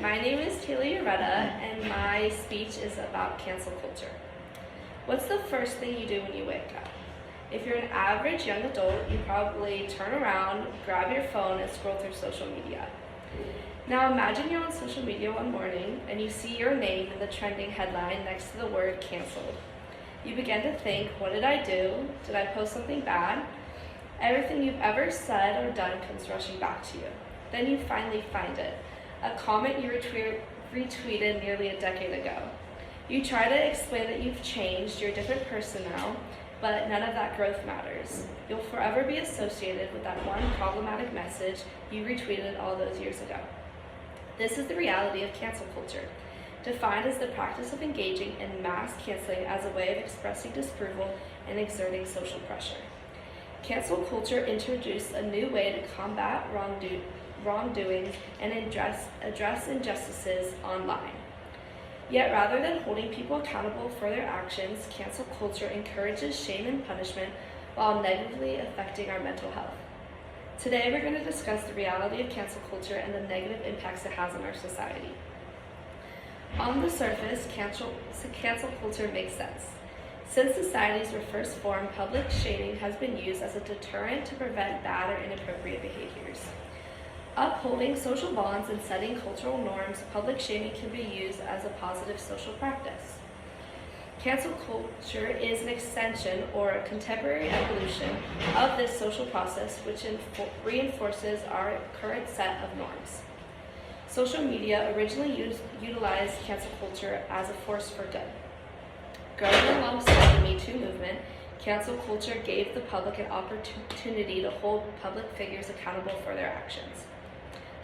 My name is Taylor Ureta, and my speech is about cancel culture. What's the first thing you do when you wake up? If you're an average young adult, you probably turn around, grab your phone, and scroll through social media. Now imagine you're on social media one morning and you see your name in the trending headline next to the word canceled. You begin to think, what did I do? Did I post something bad? Everything you've ever said or done comes rushing back to you. Then you finally find it, a comment you retweeted nearly a decade ago. You try to explain that you've changed, you're a different person now, but none of that growth matters. You'll forever be associated with that one problematic message you retweeted all those years ago. This is the reality of cancel culture, defined as the practice of engaging in mass canceling as a way of expressing disapproval and exerting social pressure. Cancel culture introduced a new way to combat wrongdoing and address injustices online. Yet rather than holding people accountable for their actions, cancel culture encourages shame and punishment while negatively affecting our mental health. Today we're going to discuss the reality of cancel culture and the negative impacts it has on our society. On the surface, cancel culture makes sense. Since societies were first formed, public shaming has been used as a deterrent to prevent bad or inappropriate behaviors. Upholding social bonds and setting cultural norms, public shaming can be used as a positive social practice. Cancel culture is an extension or a contemporary evolution of this social process which reinforces our current set of norms. Social media originally utilized cancel culture as a force for good. Growing alongside the Me Too movement, cancel culture gave the public an opportunity to hold public figures accountable for their actions.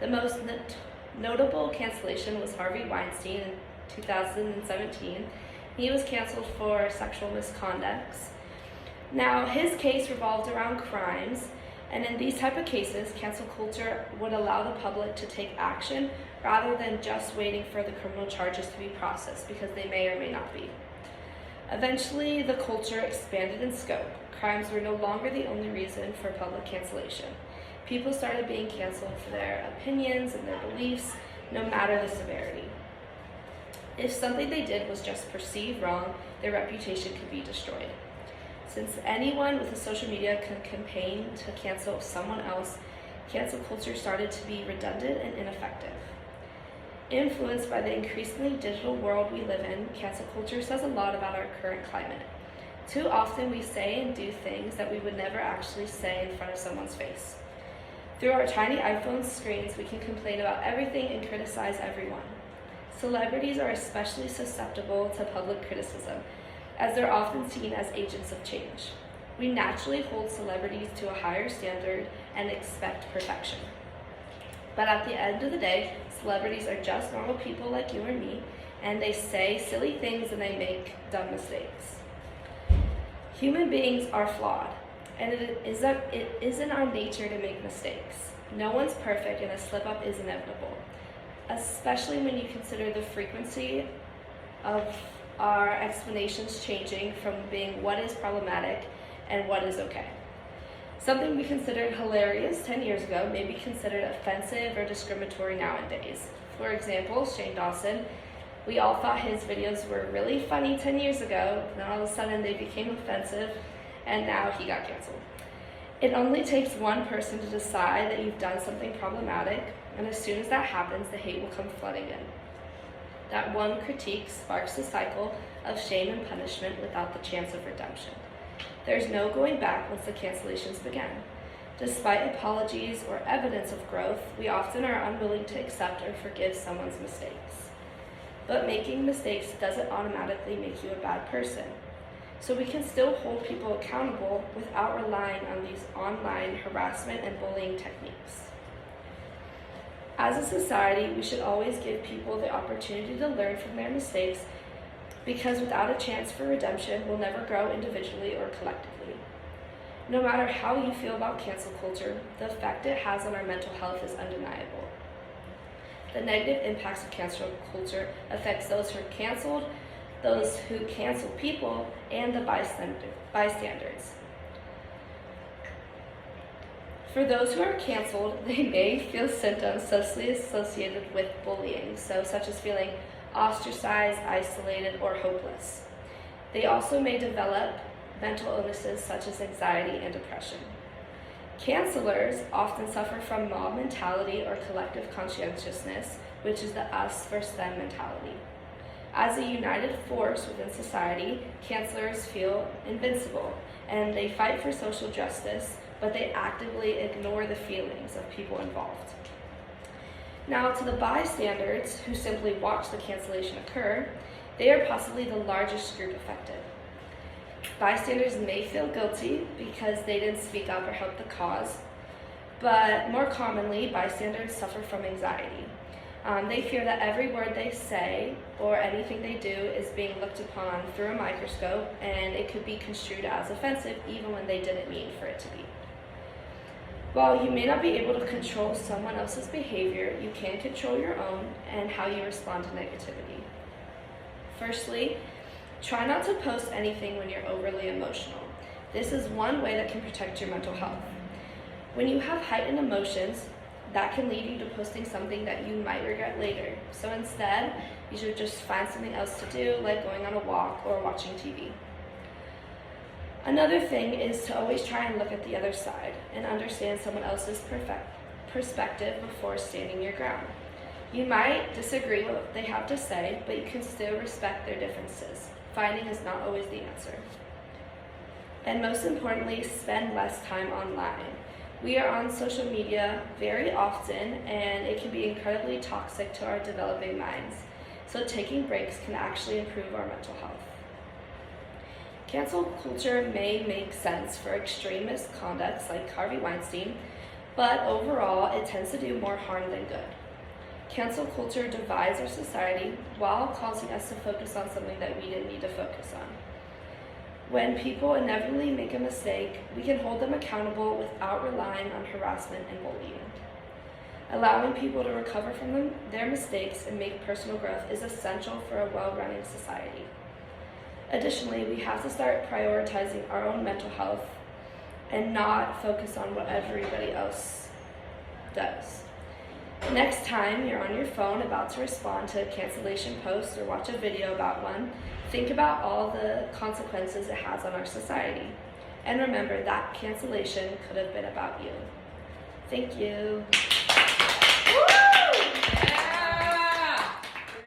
The most notable cancellation was Harvey Weinstein in 2017. He was canceled for sexual misconduct. Now, his case revolved around crimes, and in these type of cases, cancel culture would allow the public to take action rather than just waiting for the criminal charges to be processed, because they may or may not be. Eventually, the culture expanded in scope. Crimes were no longer the only reason for public cancellation. People started being canceled for their opinions and their beliefs, no matter the severity. If something they did was just perceived wrong, their reputation could be destroyed. Since anyone with a social media can campaign to cancel someone else, cancel culture started to be redundant and ineffective. Influenced by the increasingly digital world we live in, cancel culture says a lot about our current climate. Too often we say and do things that we would never actually say in front of someone's face. Through our tiny iPhone screens, we can complain about everything and criticize everyone. Celebrities are especially susceptible to public criticism, as they're often seen as agents of change. We naturally hold celebrities to a higher standard and expect perfection. But at the end of the day, celebrities are just normal people like you and me, and they say silly things and they make dumb mistakes. Human beings are flawed, and it is in our nature to make mistakes. No one's perfect, and a slip-up is inevitable, especially when you consider the frequency of our explanations changing from being what is problematic and what is okay. Something we considered hilarious 10 years ago may be considered offensive or discriminatory nowadays. For example, Shane Dawson, we all thought his videos were really funny 10 years ago, then all of a sudden they became offensive, and now he got canceled. It only takes one person to decide that you've done something problematic, and as soon as that happens, the hate will come flooding in. That one critique sparks a cycle of shame and punishment without the chance of redemption. There's no going back once the cancellations begin. Despite apologies or evidence of growth, we often are unwilling to accept or forgive someone's mistakes. But making mistakes doesn't automatically make you a bad person. So we can still hold people accountable without relying on these online harassment and bullying techniques. As a society, we should always give people the opportunity to learn from their mistakes, because without a chance for redemption, we'll never grow individually or collectively. No matter how you feel about cancel culture, the effect it has on our mental health is undeniable. The negative impacts of cancel culture affects those who are canceled, those who cancel people, and the bystanders. For those who are canceled, they may feel symptoms closely associated with bullying, such as feeling ostracized, isolated, or hopeless. They also may develop mental illnesses such as anxiety and depression. Cancelers often suffer from mob mentality or collective conscientiousness, which is the us versus them mentality. As a united force within society, cancelers feel invincible, and they fight for social justice, but they actively ignore the feelings of people involved. Now, to the bystanders who simply watch the cancellation occur, they are possibly the largest group affected. Bystanders may feel guilty because they didn't speak up or help the cause, but more commonly, bystanders suffer from anxiety. They fear that every word they say or anything they do is being looked upon through a microscope, and it could be construed as offensive even when they didn't mean for it to be. While you may not be able to control someone else's behavior, you can control your own and how you respond to negativity. Firstly, try not to post anything when you're overly emotional. This is one way that can protect your mental health. When you have heightened emotions, that can lead you to posting something that you might regret later. So instead, you should just find something else to do, like going on a walk or watching TV. Another thing is to always try and look at the other side and understand someone else's perspective before standing your ground. You might disagree with what they have to say, but you can still respect their differences. Fighting is not always the answer. And most importantly, spend less time online. We are on social media very often, and it can be incredibly toxic to our developing minds. So taking breaks can actually improve our mental health. Cancel culture may make sense for extremist conducts like Harvey Weinstein, but overall it tends to do more harm than good. Cancel culture divides our society while causing us to focus on something that we didn't need to focus on. When people inevitably make a mistake, we can hold them accountable without relying on harassment and bullying. Allowing people to recover from their mistakes and make personal growth is essential for a well-running society. Additionally, we have to start prioritizing our own mental health and not focus on what everybody else does. Next time you're on your phone about to respond to a cancellation post or watch a video about one, think about all the consequences it has on our society. And remember that cancellation could have been about you. Thank you.